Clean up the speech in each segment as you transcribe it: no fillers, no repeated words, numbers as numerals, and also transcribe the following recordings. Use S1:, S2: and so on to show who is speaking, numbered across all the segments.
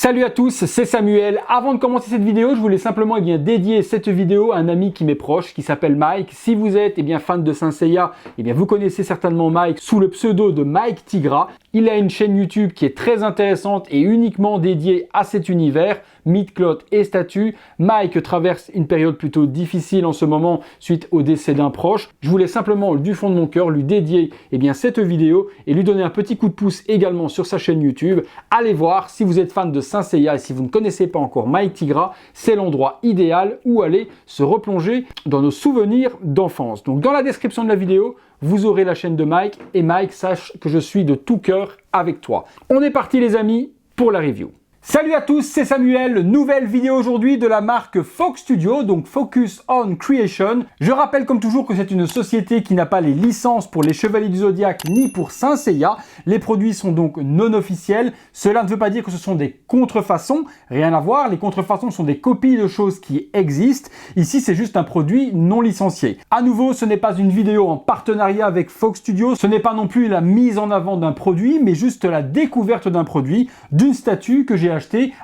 S1: Salut à tous, c'est Samuel. Avant de commencer cette vidéo, je voulais simplement dédier cette vidéo à un ami qui m'est proche, qui s'appelle Mike. Si vous êtes fan de Saint Seiya, vous connaissez certainement Mike sous le pseudo de Mike Tigra. Il a une chaîne YouTube qui est très intéressante et uniquement dédiée à cet univers, mythes, cloth et statues. Mike traverse une période plutôt difficile en ce moment suite au décès d'un proche. Je voulais simplement du fond de mon cœur lui dédier cette vidéo et lui donner un petit coup de pouce également sur sa chaîne YouTube. Allez voir si vous êtes fan de Saint Seiya et si vous ne connaissez pas encore Mike Tigra, c'est l'endroit idéal où aller se replonger dans nos souvenirs d'enfance. Donc dans la description de la vidéo, vous aurez la chaîne de Mike et Mike, sache que je suis de tout cœur avec toi. On est parti les amis pour la review. Salut à tous, c'est Samuel, nouvelle vidéo aujourd'hui de la marque Fox Studio, donc Focus on Creation. Je rappelle comme toujours que c'est une société qui n'a pas les licences pour les Chevaliers du Zodiaque ni pour Saint Seiya. Les produits sont donc non officiels. Cela ne veut pas dire que ce sont des contrefaçons, rien à voir. Les contrefaçons sont des copies de choses qui existent. Ici, c'est juste un produit non licencié. À nouveau, ce n'est pas une vidéo en partenariat avec Fox Studio. Ce n'est pas non plus la mise en avant d'un produit, mais juste la découverte d'un produit, d'une statue que j'ai acheté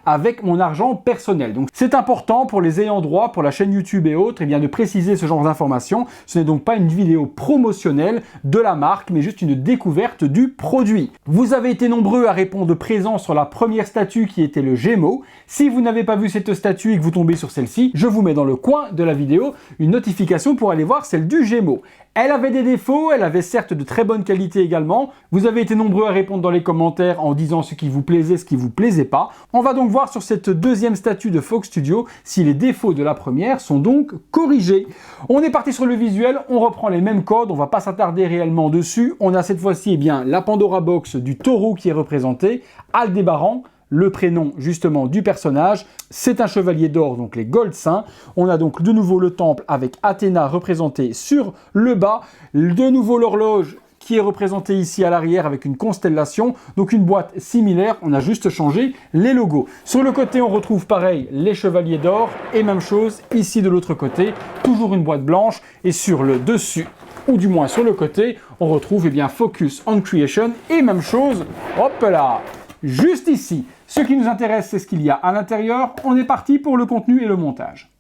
S1: avec mon argent personnel. Donc c'est important pour les ayants droit, pour la chaîne YouTube et autres, de préciser ce genre d'informations. Ce n'est donc pas une vidéo promotionnelle de la marque, mais juste une découverte du produit. Vous avez été nombreux à répondre présent sur la première statue qui était le Gémeaux. Si vous n'avez pas vu cette statue et que vous tombez sur celle-ci, je vous mets dans le coin de la vidéo une notification pour aller voir celle du Gémeaux. Elle avait des défauts, elle avait certes de très bonne qualité également. Vous avez été nombreux à répondre dans les commentaires en disant ce qui vous plaisait, ce qui vous plaisait pas. On va donc voir sur cette deuxième statue de Fox Studio si les défauts de la première sont donc corrigés. On est parti sur le visuel, on reprend les mêmes codes, on va pas s'attarder réellement dessus. On a cette fois-ci la Pandora Box du taureau qui est représenté, Aldébaran, le prénom justement du personnage. C'est un chevalier d'or, donc les Gold Saints. On a donc de nouveau le temple avec Athéna représenté sur le bas. De nouveau l'horloge qui est représentée ici à l'arrière avec une constellation. Donc une boîte similaire, on a juste changé les logos. Sur le côté, on retrouve pareil les chevaliers d'or. Et même chose ici de l'autre côté, toujours une boîte blanche. Et sur le dessus, ou du moins sur le côté, on retrouve Focus on Creation. Et même chose, hop là, juste ici. Ce qui nous intéresse, c'est ce qu'il y a à l'intérieur. On est parti pour le contenu et le montage.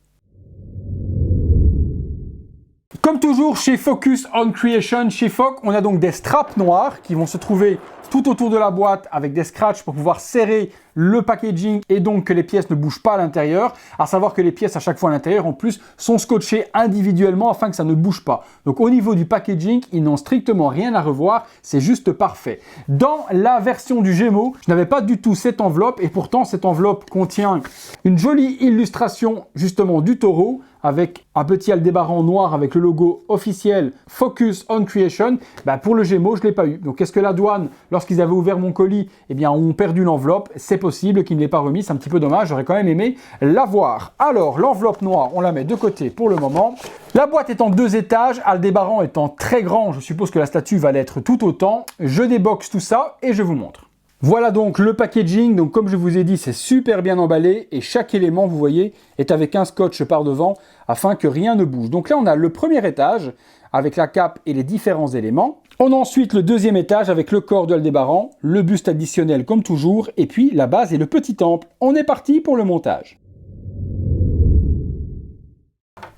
S1: Comme toujours chez Focus on Creation, chez Foc, on a donc des straps noirs qui vont se trouver tout autour de la boîte avec des scratchs pour pouvoir serrer le packaging et donc que les pièces ne bougent pas à l'intérieur. À savoir que les pièces à chaque fois à l'intérieur en plus sont scotchées individuellement afin que ça ne bouge pas. Donc au niveau du packaging, ils n'ont strictement rien à revoir, c'est juste parfait. Dans la version du Gémeaux, je n'avais pas du tout cette enveloppe et pourtant cette enveloppe contient une jolie illustration justement du taureau avec un petit Aldébaran noir avec le logo officiel Focus on Creation. Pour le Gémeaux, je ne l'ai pas eu. Donc est-ce que la douane, lorsqu'ils avaient ouvert mon colis, ont perdu l'enveloppe? C'est possible qu'ils ne l'aient pas remis, c'est un petit peu dommage, j'aurais quand même aimé l'avoir. Alors, l'enveloppe noire, on la met de côté pour le moment. La boîte est en 2 étages, Aldébaran étant très grand, je suppose que la statue va l'être tout autant. Je déboxe tout ça et je vous montre. Voilà donc le packaging, donc comme je vous ai dit, c'est super bien emballé et chaque élément, vous voyez, est avec un scotch par devant afin que rien ne bouge. Donc là, on a le premier étage avec la cape et les différents éléments. On a ensuite le deuxième étage avec le corps de Aldébaran, le buste additionnel comme toujours, et puis la base et le petit temple. On est parti pour le montage.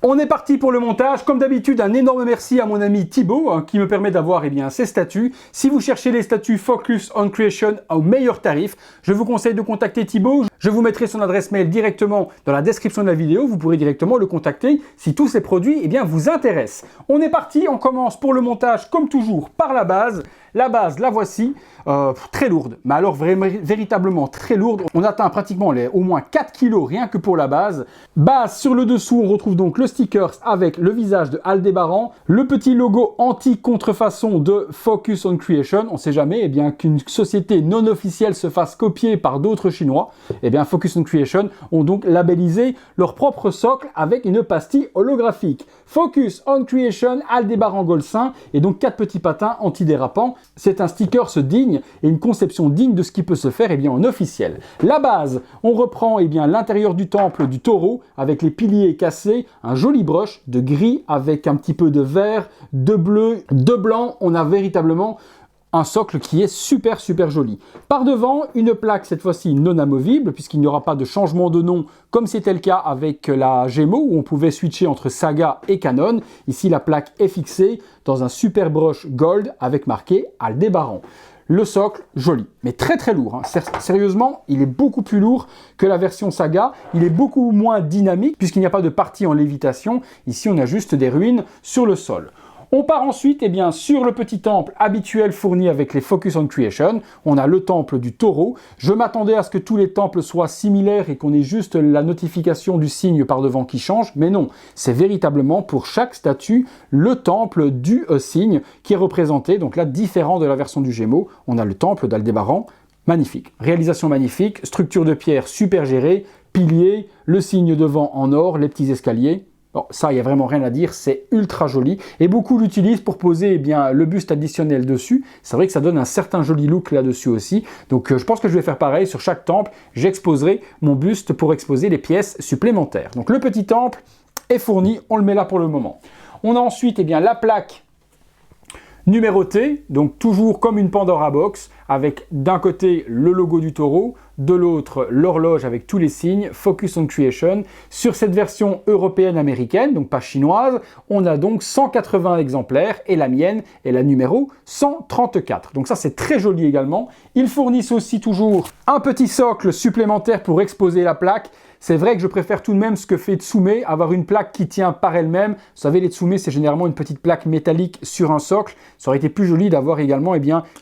S1: On est parti pour le montage. Comme d'habitude, un énorme merci à mon ami Thibaut qui me permet d'avoir ces statues. Si vous cherchez les statues Focus on Creation au meilleur tarif, je vous conseille de contacter Thibaut. Je vous mettrai son adresse mail directement dans la description de la vidéo. Vous pourrez directement le contacter si tous ces produits vous intéressent. On est parti, on commence pour le montage comme toujours par la base. La base, la voici, très lourde, mais alors véritablement très lourde. On atteint pratiquement au moins 4 kg rien que pour la base. Base, sur le dessous, on retrouve donc le sticker avec le visage de Aldébaran, le petit logo anti-contrefaçon de Focus on Creation. On ne sait jamais qu'une société non officielle se fasse copier par d'autres Chinois. Focus on Creation ont donc labellisé leur propre socle avec une pastille holographique. Focus on Creation, Aldébaran Gold Saint et donc 4 petits patins antidérapants. C'est un sticker digne et une conception digne de ce qui peut se faire en officiel. La base, on reprend l'intérieur du temple du taureau avec les piliers cassés, un joli brush de gris avec un petit peu de vert, de bleu, de blanc. On a véritablement un socle qui est super joli. Par devant, une plaque cette fois-ci non amovible, puisqu'il n'y aura pas de changement de nom comme c'était le cas avec la Gémeaux où on pouvait switcher entre Saga et Canon. Ici, la plaque est fixée dans un super broche gold avec marqué Aldébaran. Le socle, joli, mais très lourd. Hein. Sérieusement, il est beaucoup plus lourd que la version Saga. Il est beaucoup moins dynamique puisqu'il n'y a pas de partie en lévitation. Ici, on a juste des ruines sur le sol. On part ensuite sur le petit temple habituel fourni avec les Focus on Creation. On a le temple du taureau. Je m'attendais à ce que tous les temples soient similaires et qu'on ait juste la notification du signe par devant qui change, mais non, c'est véritablement pour chaque statue le temple du signe qui est représenté, donc là différent de la version du Gémeaux. On a le temple d'Aldébaran, magnifique. Réalisation magnifique, structure de pierre super gérée, piliers, le signe devant en or, les petits escaliers. Bon, ça, il n'y a vraiment rien à dire, c'est ultra joli. Et beaucoup l'utilisent pour poser le buste additionnel dessus. C'est vrai que ça donne un certain joli look là-dessus aussi. Donc je pense que je vais faire pareil sur chaque temple. J'exposerai mon buste pour exposer les pièces supplémentaires. Donc le petit temple est fourni, on le met là pour le moment. On a ensuite la plaque numérotée, donc toujours comme une Pandora Box, avec d'un côté le logo du taureau, de l'autre l'horloge avec tous les signes, Focus on Creation. Sur cette version européenne-américaine, donc pas chinoise, on a donc 180 exemplaires et la mienne est la numéro 134. Donc ça c'est très joli également. Ils fournissent aussi toujours un petit socle supplémentaire pour exposer la plaque. C'est vrai que je préfère tout de même ce que fait Tsume, avoir une plaque qui tient par elle-même. Vous savez, les Tsume, c'est généralement une petite plaque métallique sur un socle. Ça aurait été plus joli d'avoir également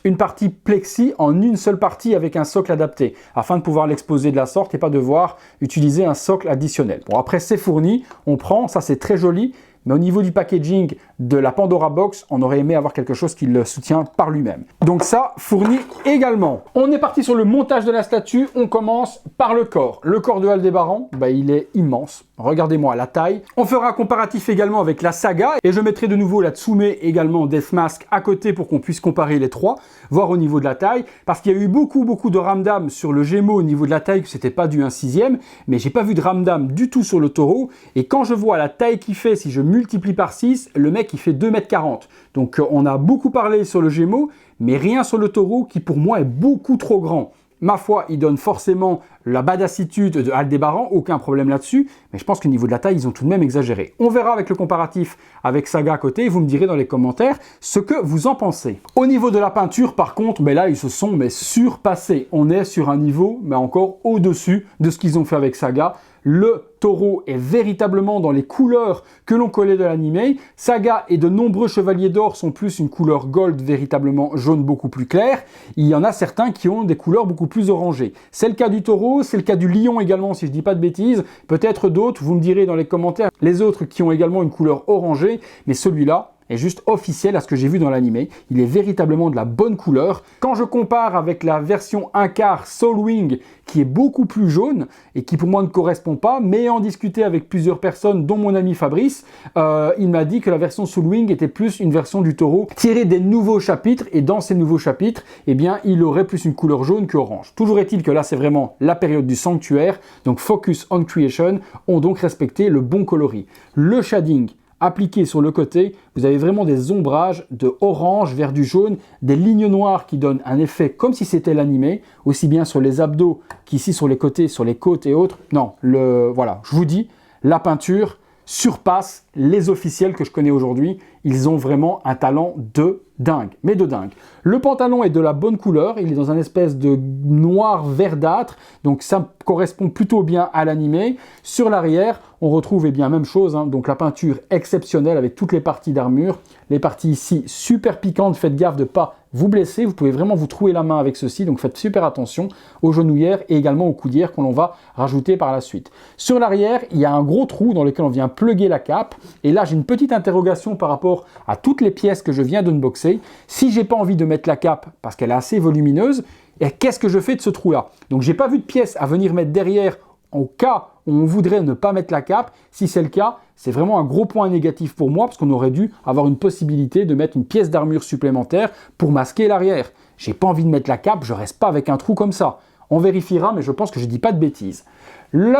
S1: une partie plexi en une seule partie avec un socle adapté, afin de pouvoir l'exposer de la sorte et pas devoir utiliser un socle additionnel. Bon, après, c'est fourni, on prend, ça c'est très joli. Mais au niveau du packaging de la Pandora Box, on aurait aimé avoir quelque chose qui le soutient par lui-même. Donc ça, fourni également. On est parti sur le montage de la statue. On commence par le corps. Le corps de Aldébaran, il est immense. Regardez-moi la taille. On fera un comparatif également avec la Saga. Et je mettrai de nouveau la Tsume également Death Mask à côté pour qu'on puisse comparer les trois, voir au niveau de la taille. Parce qu'il y a eu beaucoup de ramdam sur le Gémeaux au niveau de la taille, que c'était pas du 1/6. Mais j'ai pas vu de ramdam du tout sur le taureau. Et quand je vois la taille qu'il fait, si je multiplie par 6, le mec il fait 2,40 m. Donc on a beaucoup parlé sur le Gémeaux, mais rien sur le taureau qui pour moi est beaucoup trop grand. Ma foi, il donne forcément la badassitude de Aldébaran, aucun problème là-dessus, mais je pense qu'au niveau de la taille, ils ont tout de même exagéré. On verra avec le comparatif avec Saga à côté, et vous me direz dans les commentaires ce que vous en pensez. Au niveau de la peinture, par contre, là, ils se sont surpassés. On est sur un niveau, mais encore au-dessus de ce qu'ils ont fait avec Saga. Le taureau est véritablement dans les couleurs que l'on collait de l'animé. Saga et de nombreux chevaliers d'or sont plus une couleur gold, véritablement jaune beaucoup plus clair. Il y en a certains qui ont des couleurs beaucoup plus orangées. C'est le cas du taureau, c'est le cas du lion également, si je dis pas de bêtises. Peut-être d'autres, vous me direz dans les commentaires, les autres qui ont également une couleur orangée, mais celui-là est juste officiel à ce que j'ai vu dans l'animé. Il est véritablement de la bonne couleur. Quand je compare avec la version 1/4 Soulwing, qui est beaucoup plus jaune et qui pour moi ne correspond pas, mais en discuter avec plusieurs personnes, dont mon ami Fabrice, il m'a dit que la version Soulwing était plus une version du taureau tirée des nouveaux chapitres, et dans ces nouveaux chapitres, il aurait plus une couleur jaune qu'orange. Toujours est-il que là, c'est vraiment la période du sanctuaire, donc Focus on Creation ont donc respecté le bon coloris. Le shading appliqué sur le côté, vous avez vraiment des ombrages de orange vers du jaune, des lignes noires qui donnent un effet comme si c'était l'animé, aussi bien sur les abdos qu'ici sur les côtés, sur les côtes et autres. Non, voilà, je vous dis, la peinture surpasse les officiels que je connais aujourd'hui. Ils ont vraiment un talent de dingue, mais de dingue. Le pantalon est de la bonne couleur, il est dans un espèce de noir verdâtre, donc ça correspond plutôt bien à l'animé. Sur l'arrière, on retrouve même chose, donc la peinture exceptionnelle avec toutes les parties d'armure. Les parties ici super piquantes, faites gaffe de ne pas vous blesser, vous pouvez vraiment vous trouer la main avec ceci, donc faites super attention aux genouillères et également aux coudières qu'on va rajouter par la suite. Sur l'arrière, il y a un gros trou dans lequel on vient plugger la cape, et là j'ai une petite interrogation par rapport à toutes les pièces que je viens d'unboxer. Si j'ai pas envie de mettre la cape parce qu'elle est assez volumineuse, et qu'est-ce que je fais de ce trou-là? Donc j'ai pas vu de pièce à venir mettre derrière au cas où on voudrait ne pas mettre la cape. Si c'est le cas, c'est vraiment un gros point négatif pour moi parce qu'on aurait dû avoir une possibilité de mettre une pièce d'armure supplémentaire pour masquer l'arrière. J'ai pas envie de mettre la cape, je reste pas avec un trou comme ça. On vérifiera, mais je pense que je dis pas de bêtises. Le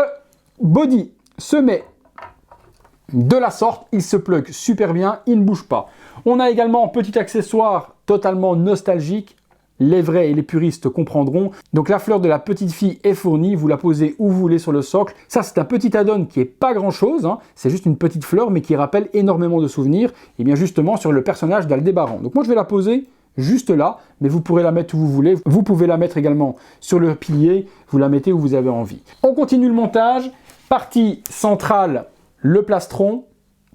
S1: body se met de la sorte, il se plug super bien, il ne bouge pas. On a également un petit accessoire totalement nostalgique. Les vrais et les puristes comprendront. Donc la fleur de la petite fille est fournie, vous la posez où vous voulez sur le socle. Ça c'est un petit add-on qui est pas grand chose, hein. C'est juste une petite fleur mais qui rappelle énormément de souvenirs, et bien justement sur le personnage d'Aldébaran. Donc moi je vais la poser juste là, mais vous pourrez la mettre où vous voulez. Vous pouvez la mettre également sur le pilier, vous la mettez où vous avez envie. On continue le montage. Partie centrale, le plastron.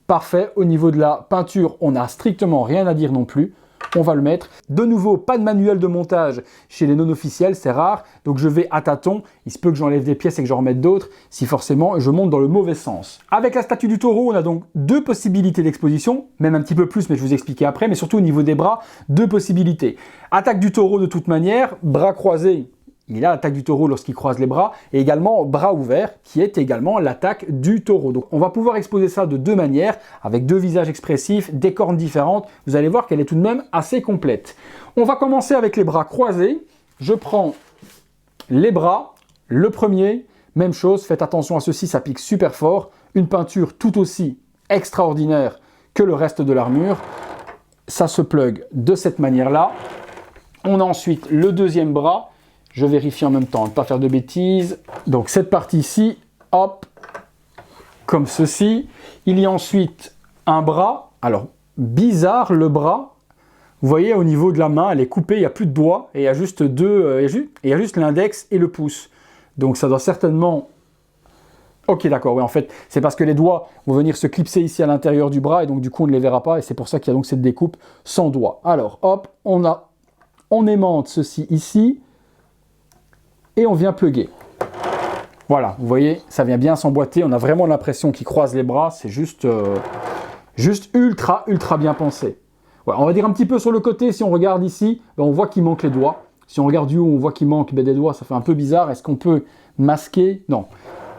S1: Parfait. Au niveau de la peinture, on n'a strictement rien à dire non plus. On va le mettre. De nouveau, pas de manuel de montage chez les non-officiels, c'est rare. Donc je vais à tâtons. Il se peut que j'enlève des pièces et que j'en remette d'autres si forcément je monte dans le mauvais sens. Avec la statue du taureau, on a donc deux possibilités d'exposition, même un petit peu plus, mais je vais vous expliquer après. Mais surtout au niveau des bras, deux possibilités. Attaque du taureau de toute manière, bras croisés. Il a l'attaque du taureau lorsqu'il croise les bras, et également bras ouverts, qui est également l'attaque du taureau. Donc on va pouvoir exposer ça de deux manières, avec deux visages expressifs, des cornes différentes. Vous allez voir qu'elle est tout de même assez complète. On va commencer avec les bras croisés. Je prends les bras, le premier, même chose, faites attention à ceci, ça pique super fort. Une peinture tout aussi extraordinaire que le reste de l'armure. Ça se plug de cette manière-là. On a ensuite le deuxième bras. Je vérifie en même temps, ne pas faire de bêtises. Donc cette partie-ci, hop, comme ceci. Il y a ensuite un bras. Alors, bizarre le bras. Vous voyez, au niveau de la main, elle est coupée, il n'y a plus de doigts. Et il y a juste il y a juste l'index et le pouce. Donc ça doit certainement... Ok, d'accord, oui, en fait, c'est parce que les doigts vont venir se clipser ici à l'intérieur du bras. Et donc du coup, on ne les verra pas. Et c'est pour ça qu'il y a donc cette découpe sans doigts. Alors, hop, on aimante ceci ici. Et on vient plugger. Voilà, vous voyez, ça vient bien s'emboîter. On a vraiment l'impression qu'il croise les bras. C'est juste ultra bien pensé. Voilà, on va dire un petit peu sur le côté. Si on regarde ici, ben on voit qu'il manque les doigts. Si on regarde du haut, on voit qu'il manque des doigts. Ça fait un peu bizarre. Est-ce qu'on peut masquer? Non.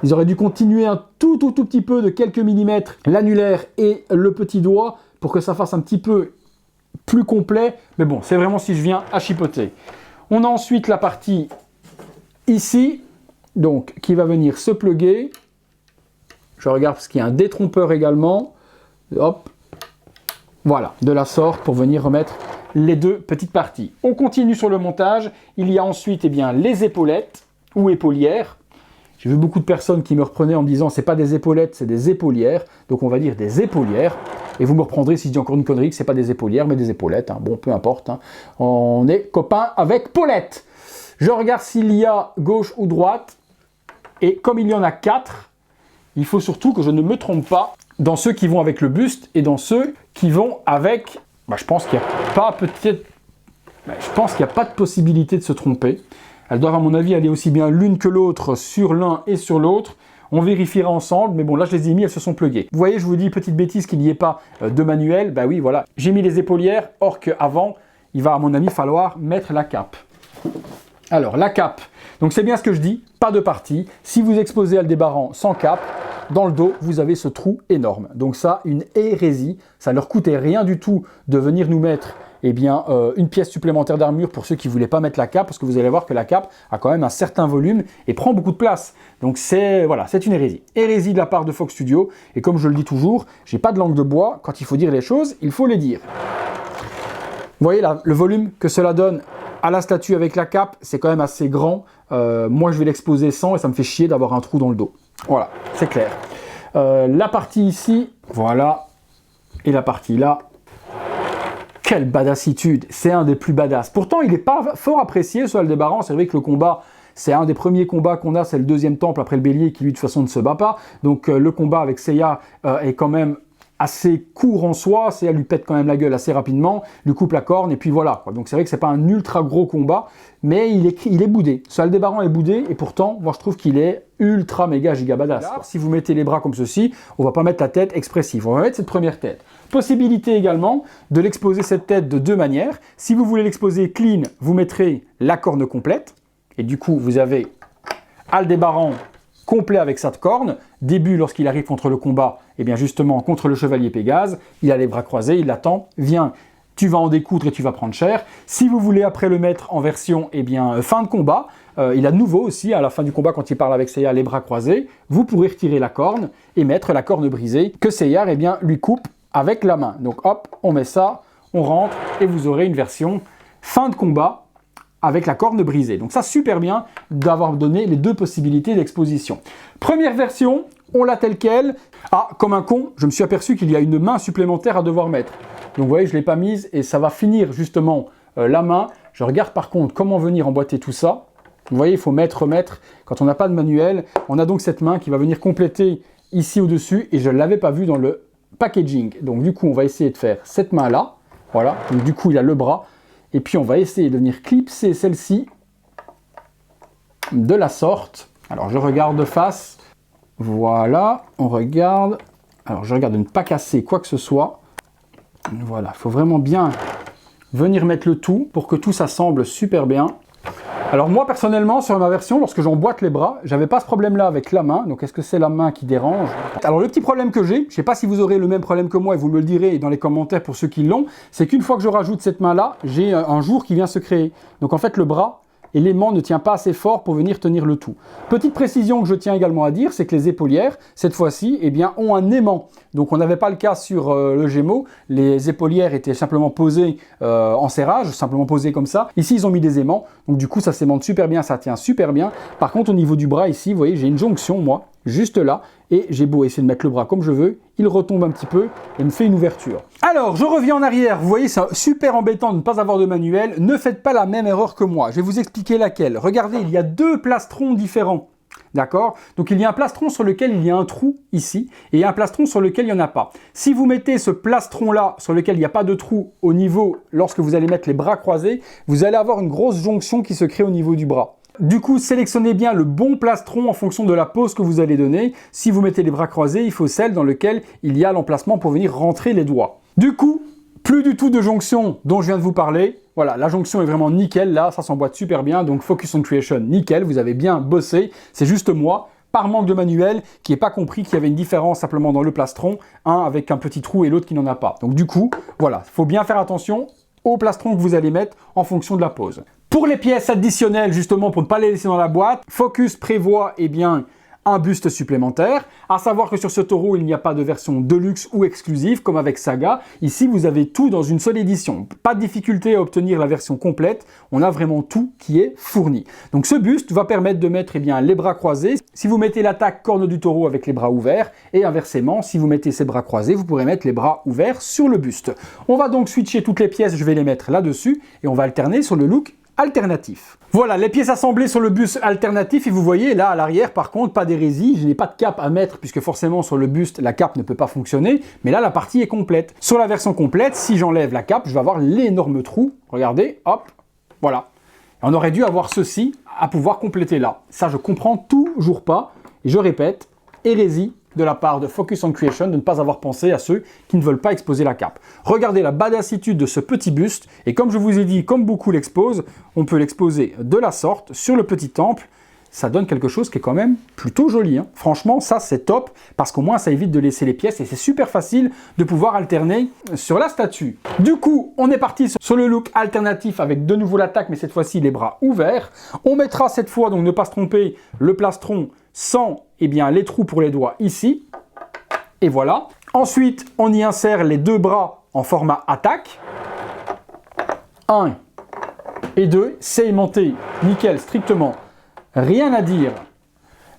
S1: Ils auraient dû continuer un tout petit peu de quelques millimètres l'annulaire et le petit doigt pour que ça fasse un petit peu plus complet. Mais bon, c'est vraiment si je viens à chipoter. On a ensuite la partie... ici, donc, qui va venir se plugger. Je regarde parce qu'il y a un détrompeur également. Hop. Voilà, de la sorte pour venir remettre les deux petites parties. On continue sur le montage. Il y a ensuite les épaulettes ou épaulières. J'ai vu beaucoup de personnes qui me reprenaient en me disant c'est pas des épaulettes, c'est des épaulières. Donc on va dire des épaulières. Et vous me reprendrez si je dis encore une connerie que c'est pas des épaulières mais des épaulettes. Hein. Bon, peu importe. Hein. On est copains avec Paulette. Je regarde s'il y a gauche ou droite, et comme il y en a 4, il faut surtout que je ne me trompe pas dans ceux qui vont avec le buste et dans ceux qui vont avec... je pense qu'il n'y a pas pas de possibilité de se tromper. Elles doivent à mon avis aller aussi bien l'une que l'autre sur l'un et sur l'autre. On vérifiera ensemble, mais bon là je les ai mis, elles se sont pluguées. Vous voyez, je vous dis, petite bêtise qu'il n'y ait pas de manuel. Bah oui, voilà, j'ai mis les épaulières, or qu'avant, il va à mon avis falloir mettre la cape. Alors, la cape, donc c'est bien ce que je dis, pas de partie. Si vous exposez Aldébaran sans cape, dans le dos, vous avez ce trou énorme. Donc ça, une hérésie, ça ne leur coûtait rien du tout de venir nous mettre une pièce supplémentaire d'armure pour ceux qui ne voulaient pas mettre la cape, parce que vous allez voir que la cape a quand même un certain volume et prend beaucoup de place. Donc c'est une hérésie. Hérésie de la part de Fox Studio, et comme je le dis toujours, j'ai pas de langue de bois, quand il faut dire les choses, il faut les dire. Vous voyez là, le volume que cela donne à la statue avec la cape, c'est quand même assez grand. Moi, je vais l'exposer sans et ça me fait chier d'avoir un trou dans le dos. Voilà, c'est clair. La partie ici, voilà. Et la partie là. Quelle badassitude. C'est un des plus badass. Pourtant, il n'est pas fort apprécié, ce Aldébaran. C'est vrai que le combat, c'est un des premiers combats qu'on a. C'est le deuxième temple après le bélier qui, lui, de toute façon, ne se bat pas. Donc, le combat avec Seiya est quand même assez court en soi, Seiya lui pète quand même la gueule assez rapidement, lui coupe la corne et puis voilà, quoi. Donc c'est vrai que c'est pas un ultra gros combat, mais il est boudé. Ce Aldébaran est boudé et pourtant, moi je trouve qu'il est ultra méga giga badass. Là, si vous mettez les bras comme ceci, on va pas mettre la tête expressive, on va mettre cette première tête. Possibilité également de l'exposer cette tête de deux manières. Si vous voulez l'exposer clean, vous mettrez la corne complète et du coup vous avez Aldébaran complet avec sa corne. Début, lorsqu'il arrive contre le combat, et bien justement contre le chevalier Pégase, il a les bras croisés, il l'attend, viens, tu vas en découdre et tu vas prendre cher. Si vous voulez après le mettre en version fin de combat, il a de nouveau aussi, à la fin du combat, quand il parle avec Seiya, les bras croisés, vous pourrez retirer la corne et mettre la corne brisée que Seiya lui coupe avec la main. Donc hop, on met ça, on rentre et vous aurez une version fin de combat avec la corne brisée. Donc ça, super bien d'avoir donné les deux possibilités d'exposition. Première version, on l'a telle quelle. Ah, comme un con, je me suis aperçu qu'il y a une main supplémentaire à devoir mettre. Donc vous voyez, je ne l'ai pas mise et ça va finir justement la main. Je regarde par contre comment venir emboîter tout ça. Vous voyez, il faut mettre, remettre. Quand on n'a pas de manuel, on a donc cette main qui va venir compléter ici au-dessus et je ne l'avais pas vu dans le packaging. Donc du coup, on va essayer de faire cette main-là. Voilà, donc du coup, il a le bras. Et puis, on va essayer de venir clipser celle-ci de la sorte. Alors, je regarde de face. Voilà, on regarde. Alors, je regarde de ne pas casser quoi que ce soit. Voilà, il faut vraiment bien venir mettre le tout pour que tout s'assemble super bien. Alors moi personnellement sur ma version, lorsque j'emboîte les bras, j'avais pas ce problème là avec la main. Donc est-ce que c'est la main qui dérange? Alors le petit problème que j'ai, je sais pas si vous aurez le même problème que moi et vous me le direz dans les commentaires pour ceux qui l'ont, c'est qu'une fois que je rajoute cette main là, j'ai un jour qui vient se créer. Donc en fait le bras et l'aimant ne tient pas assez fort pour venir tenir le tout. Petite précision que je tiens également à dire, c'est que les épaulières, cette fois-ci, eh bien, ont un aimant. Donc on n'avait pas le cas sur le Gémeaux, les épaulières étaient simplement posées en serrage, simplement posées comme ça. Ici, ils ont mis des aimants, donc du coup, ça s'aimante super bien, ça tient super bien. Par contre, au niveau du bras ici, vous voyez, j'ai une jonction, moi, juste là, et j'ai beau essayer de mettre le bras comme je veux, il retombe un petit peu et me fait une ouverture. Alors, je reviens en arrière, vous voyez, c'est super embêtant de ne pas avoir de manuel. Ne faites pas la même erreur que moi, je vais vous expliquer laquelle. Regardez, il y a deux plastrons différents. D'accord? Donc il y a un plastron sur lequel il y a un trou ici et un plastron sur lequel il n'y en a pas. Si vous mettez ce plastron là sur lequel il n'y a pas de trou au niveau, lorsque vous allez mettre les bras croisés, vous allez avoir une grosse jonction qui se crée au niveau du bras. Du coup, sélectionnez bien le bon plastron en fonction de la pose que vous allez donner. Si vous mettez les bras croisés, il faut celle dans laquelle il y a l'emplacement pour venir rentrer les doigts. Du coup, plus du tout de jonction dont je viens de vous parler. Voilà, la jonction est vraiment nickel, là, ça s'emboîte super bien, donc Focus on Creation, nickel, vous avez bien bossé. C'est juste moi, par manque de manuel, qui n'ai pas compris qu'il y avait une différence simplement dans le plastron, un avec un petit trou et l'autre qui n'en a pas. Donc du coup, voilà, il faut bien faire attention au plastron que vous allez mettre en fonction de la pose. Pour les pièces additionnelles, justement, pour ne pas les laisser dans la boîte, Focus prévoit, eh bien, un buste supplémentaire, à savoir que sur ce taureau, il n'y a pas de version deluxe ou exclusive, comme avec Saga. Ici, vous avez tout dans une seule édition. Pas de difficulté à obtenir la version complète, on a vraiment tout qui est fourni. Donc ce buste va permettre de mettre, eh bien, les bras croisés. Si vous mettez l'attaque corne du taureau avec les bras ouverts, et inversement, si vous mettez ces bras croisés, vous pourrez mettre les bras ouverts sur le buste. On va donc switcher toutes les pièces, je vais les mettre là-dessus, et on va alterner sur le look alternatif. Voilà, les pièces assemblées sur le buste alternatif et vous voyez là à l'arrière par contre pas d'hérésie, je n'ai pas de cape à mettre puisque forcément sur le buste la cape ne peut pas fonctionner, mais là la partie est complète. Sur la version complète, si j'enlève la cape, je vais avoir l'énorme trou, regardez, hop, voilà. On aurait dû avoir ceci à pouvoir compléter là. Ça je comprends toujours pas, et je répète, hérésie de la part de Focus on Creation de ne pas avoir pensé à ceux qui ne veulent pas exposer la cape. Regardez la badassitude de ce petit buste et comme je vous ai dit, comme beaucoup l'exposent, on peut l'exposer de la sorte sur le petit temple. Ça donne quelque chose qui est quand même plutôt joli. Hein. Franchement, ça c'est top parce qu'au moins ça évite de laisser les pièces et c'est super facile de pouvoir alterner sur la statue. Du coup, on est parti sur le look alternatif avec de nouveau l'attaque mais cette fois-ci les bras ouverts. On mettra cette fois, donc ne pas se tromper, le plastron sans eh bien, les trous pour les doigts ici. Et voilà. Ensuite, on y insère les deux bras en format attaque. 1 et 2, c'est aimanté, nickel, strictement. Rien à dire.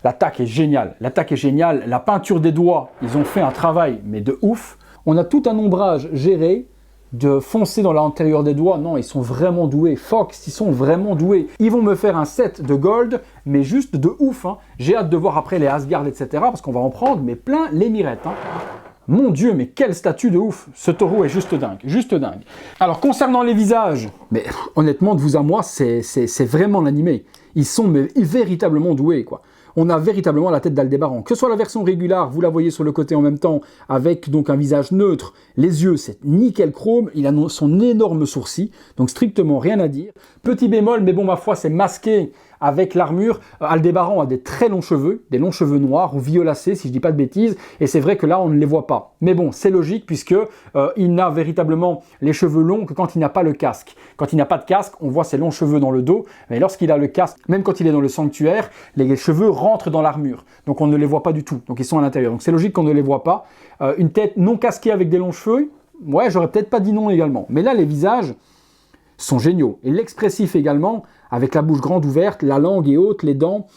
S1: L'attaque est géniale. L'attaque est géniale. La peinture des doigts, ils ont fait un travail, mais de ouf. On a tout un ombrage géré de foncer dans l'intérieur des doigts. Non, ils sont vraiment doués. Fox, ils sont vraiment doués. Ils vont me faire un set de gold, mais juste de ouf. Hein. J'ai hâte de voir après les Asgard, etc. Parce qu'on va en prendre, mais plein les mirettes. Hein. Mon Dieu, mais quelle statue de ouf. Ce taureau est juste dingue, juste dingue. Alors, concernant les visages, mais honnêtement, de vous à moi, c'est vraiment l'animé. Ils sont mais, véritablement doués, quoi. On a véritablement la tête d'Aldébaran. Que ce soit la version régulière, vous la voyez sur le côté en même temps, avec donc un visage neutre, les yeux, c'est nickel chrome, il a son énorme sourcil, donc strictement rien à dire. Petit bémol, mais bon, ma foi, c'est masqué avec l'armure. Aldébaran a des très longs cheveux, des longs cheveux noirs ou violacés, si je dis pas de bêtises, et c'est vrai que là, on ne les voit pas. Mais bon, c'est logique, puisque il n'a véritablement les cheveux longs que quand il n'a pas le casque. Quand il n'a pas de casque, on voit ses longs cheveux dans le dos, mais lorsqu'il a le casque, même quand il est dans le sanctuaire, les cheveux rentrent dans l'armure, donc on ne les voit pas du tout, donc ils sont à l'intérieur. Donc c'est logique qu'on ne les voit pas. Une tête non casquée avec des longs cheveux, ouais, j'aurais peut-être pas dit non également. Mais là, les visages sont géniaux. Et l'expressif également, avec la bouche grande ouverte, la langue est haute, les dents,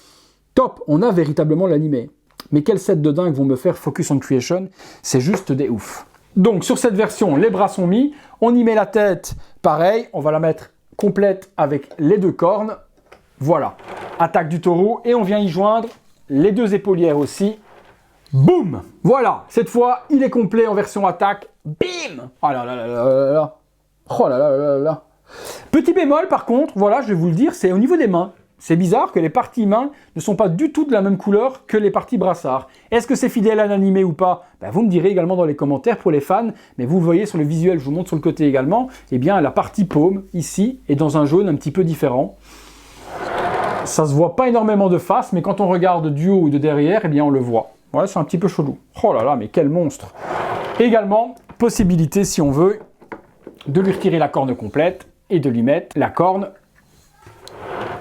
S1: top, on a véritablement l'animé. Mais quel set de dingue vont me faire Focus on Creation, c'est juste des ouf. Donc sur cette version, les bras sont mis, on y met la tête, pareil, on va la mettre complète avec les deux cornes. Voilà, attaque du taureau, et on vient y joindre les deux épaulières aussi. Boum! Voilà, cette fois, il est complet en version attaque. Bim! Oh là là là là là. Oh là là là là là. Petit bémol par contre, voilà, je vais vous le dire, c'est au niveau des mains. C'est bizarre que les parties mains ne sont pas du tout de la même couleur que les parties brassard. Est-ce que c'est fidèle à l'animé ou pas? Ben, vous me direz également dans les commentaires pour les fans, mais vous voyez sur le visuel, je vous montre sur le côté également, eh bien la partie paume, ici, est dans un jaune un petit peu différent. Ça se voit pas énormément de face, mais quand on regarde du haut ou de derrière, eh bien on le voit. Ouais, c'est un petit peu chelou. Oh là là, mais quel monstre! Également, possibilité, si on veut, de lui retirer la corne complète et de lui mettre la corne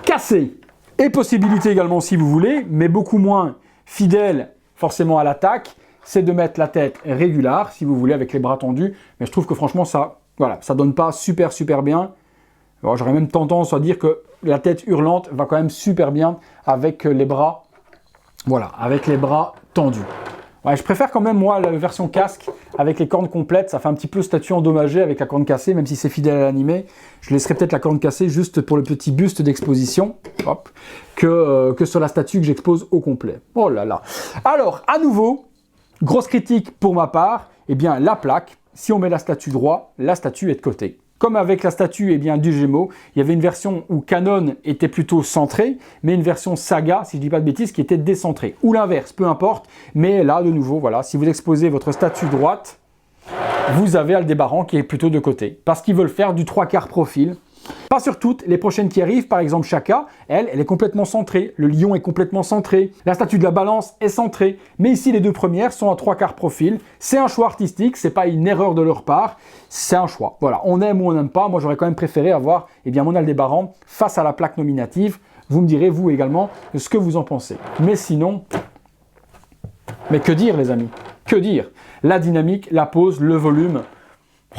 S1: cassée. Et possibilité également, si vous voulez, mais beaucoup moins fidèle forcément à l'attaque, c'est de mettre la tête régulière, si vous voulez, avec les bras tendus. Mais je trouve que franchement, ça, voilà, ça donne pas super bien. J'aurais même tendance à dire que la tête hurlante va quand même super bien avec les bras, voilà, avec les bras tendus. Ouais, je préfère quand même, moi, la version casque avec les cornes complètes. Ça fait un petit peu statue endommagée avec la corne cassée, même si c'est fidèle à l'animé. Je laisserai peut-être la corne cassée juste pour le petit buste d'exposition, que sur la statue que j'expose au complet. Oh là là. Alors, à nouveau, grosse critique pour ma part, eh bien, la plaque, si on met la statue droit, la statue est de côté. Comme avec la statue eh bien, du Gémeaux, il y avait une version où Canon était plutôt centré, mais une version Saga, si je ne dis pas de bêtises, qui était décentrée. Ou l'inverse, peu importe. Mais là, de nouveau, voilà, si vous exposez votre statue droite, vous avez Aldébaran qui est plutôt de côté. Parce qu'ils veulent faire du 3/4 profil. Pas sur toutes, les prochaines qui arrivent, par exemple Shaka, elle est complètement centrée. Le lion est complètement centré. La statue de la balance est centrée. Mais ici, les deux premières sont en 3/4 profil. C'est un choix artistique, c'est pas une erreur de leur part. C'est un choix. Voilà, on aime ou on n'aime pas. Moi, j'aurais quand même préféré avoir eh bien, mon Aldébaran face à la plaque nominative. Vous me direz, vous également, ce que vous en pensez. Mais sinon, mais que dire, les amis? Que dire? La dynamique, la pose, le volume.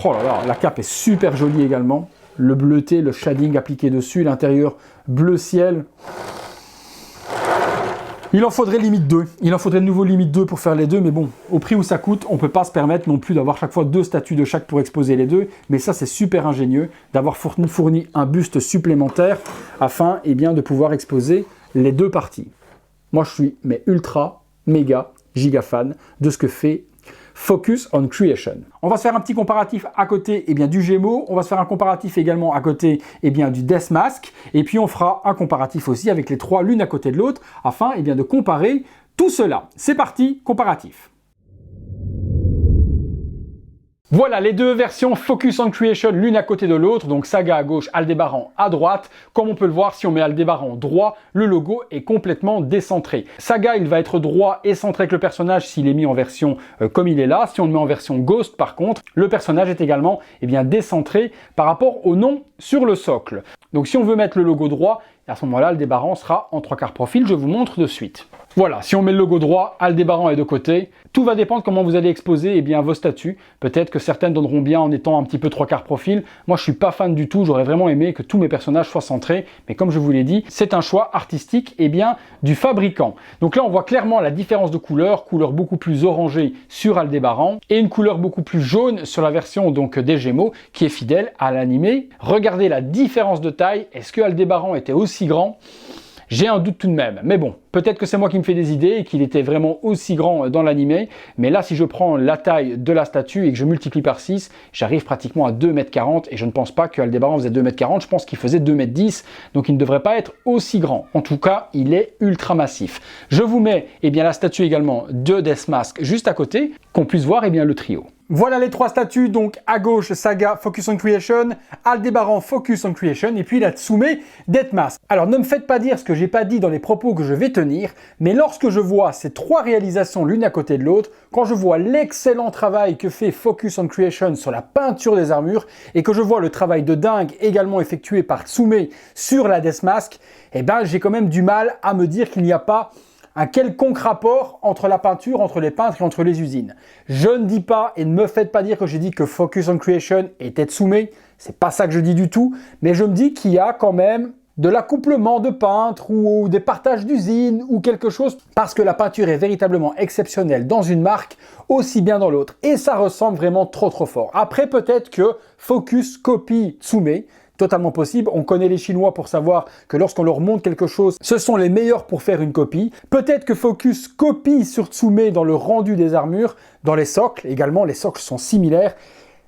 S1: Oh là là, la cape est super jolie également. Le bleuté, le shading appliqué dessus, l'intérieur bleu ciel. Il en faudrait limite 2. Il en faudrait de nouveau limite 2 pour faire les deux, mais bon, au prix où ça coûte, on ne peut pas se permettre non plus d'avoir chaque fois 2 statues de chaque pour exposer les deux, mais ça c'est super ingénieux d'avoir fourni un buste supplémentaire afin eh bien, de pouvoir exposer les deux parties. Moi je suis ultra, méga, giga fan de ce que fait Focus on Creation. On va se faire un petit comparatif à côté du Gémeaux, on va se faire un comparatif également à côté du Death Mask, et puis on fera un comparatif aussi avec les trois l'une à côté de l'autre, afin de comparer tout cela. C'est parti, comparatif. Voilà les deux versions Focus on Creation l'une à côté de l'autre, donc Saga à gauche, Aldébaran à droite. Comme on peut le voir, si on met Aldébaran droit, le logo est complètement décentré. Saga, il va être droit et centré avec le personnage s'il est mis en version comme il est là. Si on le met en version Ghost, par contre, le personnage est également décentré par rapport au nom sur le socle. Donc si on veut mettre le logo droit, à ce moment-là, Aldébaran sera en 3/4 profil, je vous montre de suite. Voilà, si on met le logo droit, Aldébaran est de côté. Tout va dépendre comment vous allez exposer vos statues. Peut-être que certaines donneront bien en étant un petit peu 3/4 profil. Moi, je suis pas fan du tout. J'aurais vraiment aimé que tous mes personnages soient centrés. Mais comme je vous l'ai dit, c'est un choix artistique du fabricant. Donc là, on voit clairement la différence de couleur beaucoup plus orangée sur Aldébaran et une couleur beaucoup plus jaune sur la version des Gémeaux qui est fidèle à l'animé. Regardez la différence de taille. Est-ce que Aldébaran était aussi grand? J'ai un doute tout de même, mais bon, peut-être que c'est moi qui me fais des idées et qu'il était vraiment aussi grand dans l'animé, mais là si je prends la taille de la statue et que je multiplie par 6, j'arrive pratiquement à 2,40 m et je ne pense pas que Aldébaran faisait 2,40 m, je pense qu'il faisait 2,10 m, donc il ne devrait pas être aussi grand. En tout cas, il est ultra massif. Je vous mets la statue également de Death Mask juste à côté, qu'on puisse voir le trio. Voilà les trois statues, donc à gauche Saga Focus on Creation, Aldébaran Focus on Creation et puis la Tsume Death Mask. Alors ne me faites pas dire ce que j'ai pas dit dans les propos que je vais tenir, mais lorsque je vois ces trois réalisations l'une à côté de l'autre, quand je vois l'excellent travail que fait Focus on Creation sur la peinture des armures et que je vois le travail de dingue également effectué par Tsume sur la Death Mask, j'ai quand même du mal à me dire qu'il n'y a pas un quelconque rapport entre la peinture, entre les peintres et entre les usines. Je ne dis pas, et ne me faites pas dire que j'ai dit que Focus on Creation est Tetsume, c'est pas ça que je dis du tout, mais je me dis qu'il y a quand même de l'accouplement de peintres ou des partages d'usines ou quelque chose, parce que la peinture est véritablement exceptionnelle dans une marque, aussi bien dans l'autre, et ça ressemble vraiment trop fort. Après, peut-être que Focus copie Tsume, totalement possible. On connaît les Chinois pour savoir que lorsqu'on leur montre quelque chose, ce sont les meilleurs pour faire une copie. Peut-être que Focus copie sur Tsume dans le rendu des armures, dans les socles également, les socles sont similaires,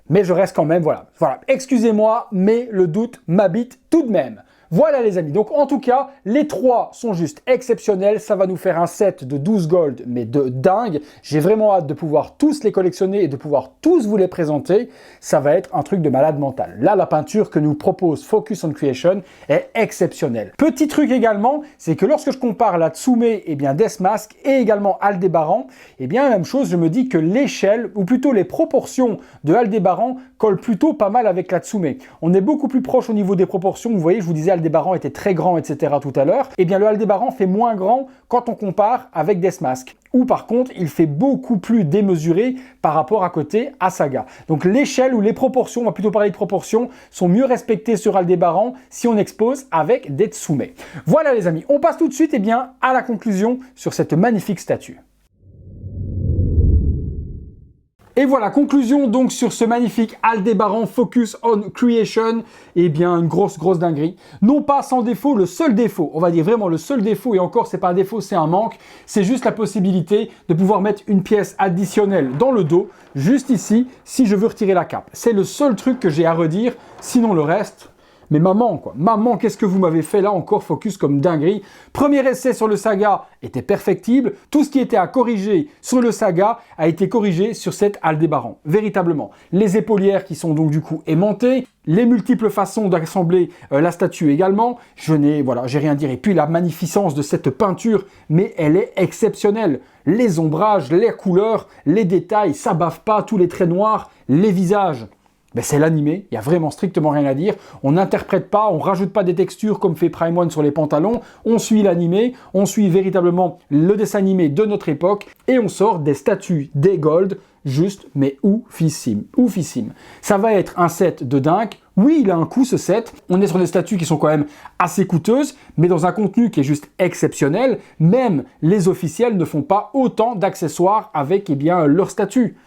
S1: mais je reste quand même, voilà. Excusez-moi, mais le doute m'habite tout de même. Voilà les amis, donc en tout cas, les trois sont juste exceptionnels, ça va nous faire un set de 12 gold, mais de dingue. J'ai vraiment hâte de pouvoir tous les collectionner et de pouvoir tous vous les présenter, ça va être un truc de malade mental. Là, la peinture que nous propose Focus on Creation est exceptionnelle. Petit truc également, c'est que lorsque je compare la Tsume, et bien Death Mask et également Aldébaran, et bien même chose, je me dis que l'échelle, ou plutôt les proportions de Aldébaran collent plutôt pas mal avec la Tsume. On est beaucoup plus proche au niveau des proportions, vous voyez, je vous disais Aldébaran était très grand, etc. tout à l'heure, et bien le Aldébaran fait moins grand quand on compare avec Death Mask. Ou par contre, il fait beaucoup plus démesuré par rapport à côté à Saga. Donc l'échelle ou les proportions, on va plutôt parler de proportions, sont mieux respectées sur Aldébaran si on expose avec des Tsume. Voilà les amis, on passe tout de suite à la conclusion sur cette magnifique statue. Et voilà, conclusion donc sur ce magnifique Aldébaran Focus on Creation. Eh bien, une grosse dinguerie. Non pas sans défaut, le seul défaut, on va dire vraiment le seul défaut, et encore c'est pas un défaut, c'est un manque, c'est juste la possibilité de pouvoir mettre une pièce additionnelle dans le dos, juste ici, si je veux retirer la cape. C'est le seul truc que j'ai à redire, sinon le reste... Mais maman, quoi. Maman, qu'est-ce que vous m'avez fait là encore, Focus, comme dinguerie. Premier essai sur le Saga était perfectible. Tout ce qui était à corriger sur le Saga a été corrigé sur cette Aldébaran. Véritablement. Les épaulières qui sont donc du coup aimantées, les multiples façons d'assembler la statue également. J'ai rien à dire. Et puis la magnificence de cette peinture, mais elle est exceptionnelle. Les ombrages, les couleurs, les détails, ça bave pas, tous les traits noirs, les visages. Ben c'est l'animé, il n'y a vraiment strictement rien à dire. On n'interprète pas, on rajoute pas des textures comme fait Prime One sur les pantalons. On suit l'animé, on suit véritablement le dessin animé de notre époque et on sort des statues, des gold, juste mais oufissime, oufissime. Ça va être un set de dingue. Oui, il a un coût ce set. On est sur des statues qui sont quand même assez coûteuses, mais dans un contenu qui est juste exceptionnel. Même les officiels ne font pas autant d'accessoires avec leurs statues.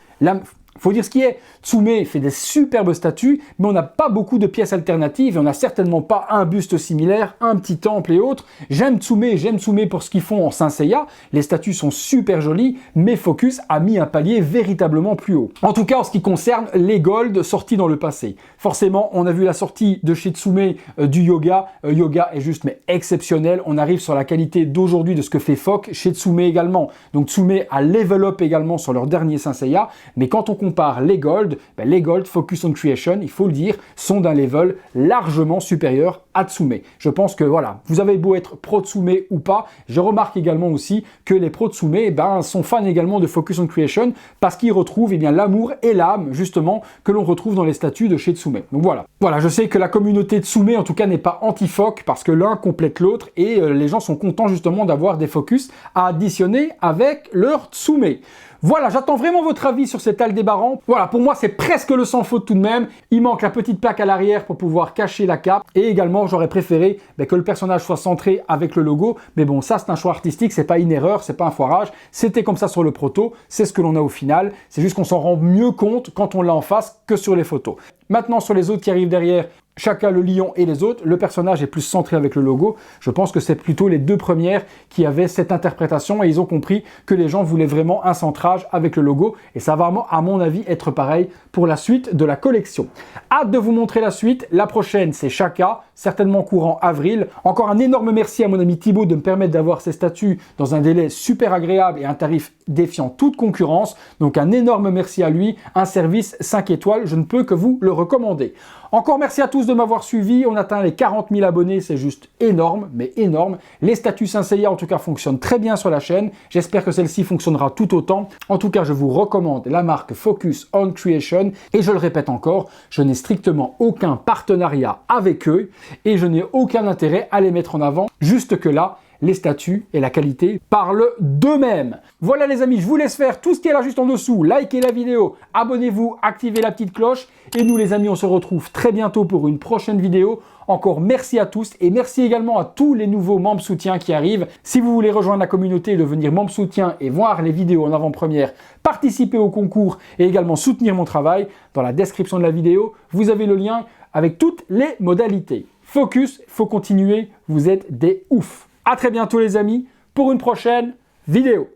S1: Faut dire ce qui est, Tsume fait des superbes statues, mais on n'a pas beaucoup de pièces alternatives et on n'a certainement pas un buste similaire, un petit temple et autres. J'aime Tsume pour ce qu'ils font en Saint Seiya. Les statues sont super jolies, mais Focus a mis un palier véritablement plus haut. En tout cas, en ce qui concerne les gold sortis dans le passé. Forcément, on a vu la sortie de chez Tsume du Yoga. Yoga est juste mais exceptionnel. On arrive sur la qualité d'aujourd'hui de ce que fait Foc chez Tsume également. Donc Tsume a level up également sur leur dernier Saint Seiya, mais quand on compare les gold, les gold Focus on Creation, il faut le dire, sont d'un level largement supérieur à Tsume. Je pense que voilà, vous avez beau être pro Tsume ou pas, je remarque également aussi que les pros Tsume sont fans également de Focus on Creation parce qu'ils retrouvent l'amour et l'âme justement que l'on retrouve dans les statues de chez Tsume. Donc voilà, je sais que la communauté Tsume en tout cas n'est pas anti-Foc parce que l'un complète l'autre et les gens sont contents justement d'avoir des Focus à additionner avec leur Tsume. Voilà, j'attends vraiment votre avis sur cet Aldébaran. Voilà, pour moi, c'est presque le sans faute tout de même. Il manque la petite plaque à l'arrière pour pouvoir cacher la cape. Et également, j'aurais préféré que le personnage soit centré avec le logo. Mais bon, ça, c'est un choix artistique, c'est pas une erreur, c'est pas un foirage. C'était comme ça sur le proto, c'est ce que l'on a au final. C'est juste qu'on s'en rend mieux compte quand on l'a en face que sur les photos. Maintenant, sur les autres qui arrivent derrière, Shaka, le lion et les autres, le personnage est plus centré avec le logo. Je pense que c'est plutôt les deux premières qui avaient cette interprétation et ils ont compris que les gens voulaient vraiment un centrage avec le logo et ça va, à mon avis, être pareil pour la suite de la collection. Hâte de vous montrer la suite. La prochaine, c'est Shaka, certainement courant avril. Encore un énorme merci à mon ami Thibaut de me permettre d'avoir ces statues dans un délai super agréable et un tarif défiant toute concurrence. Donc un énorme merci à lui, un service 5 étoiles, je ne peux que vous le recommander. Encore merci à tous de m'avoir suivi, on atteint les 40 000 abonnés, c'est juste énorme, mais énorme. Les statues Saint Seiya en tout cas fonctionnent très bien sur la chaîne, j'espère que celle-ci fonctionnera tout autant. En tout cas, je vous recommande la marque Focus on Creation et je le répète encore, je n'ai strictement aucun partenariat avec eux et je n'ai aucun intérêt à les mettre en avant, juste que là, les statuts et la qualité parlent d'eux-mêmes. Voilà les amis, je vous laisse faire tout ce qui est là juste en dessous. Likez la vidéo, abonnez-vous, activez la petite cloche. Et nous les amis, on se retrouve très bientôt pour une prochaine vidéo. Encore merci à tous et merci également à tous les nouveaux membres soutiens qui arrivent. Si vous voulez rejoindre la communauté, devenir membre soutien et voir les vidéos en avant-première, participer au concours et également soutenir mon travail, dans la description de la vidéo, vous avez le lien avec toutes les modalités. Focus, faut continuer, vous êtes des oufs. À très bientôt les amis pour une prochaine vidéo.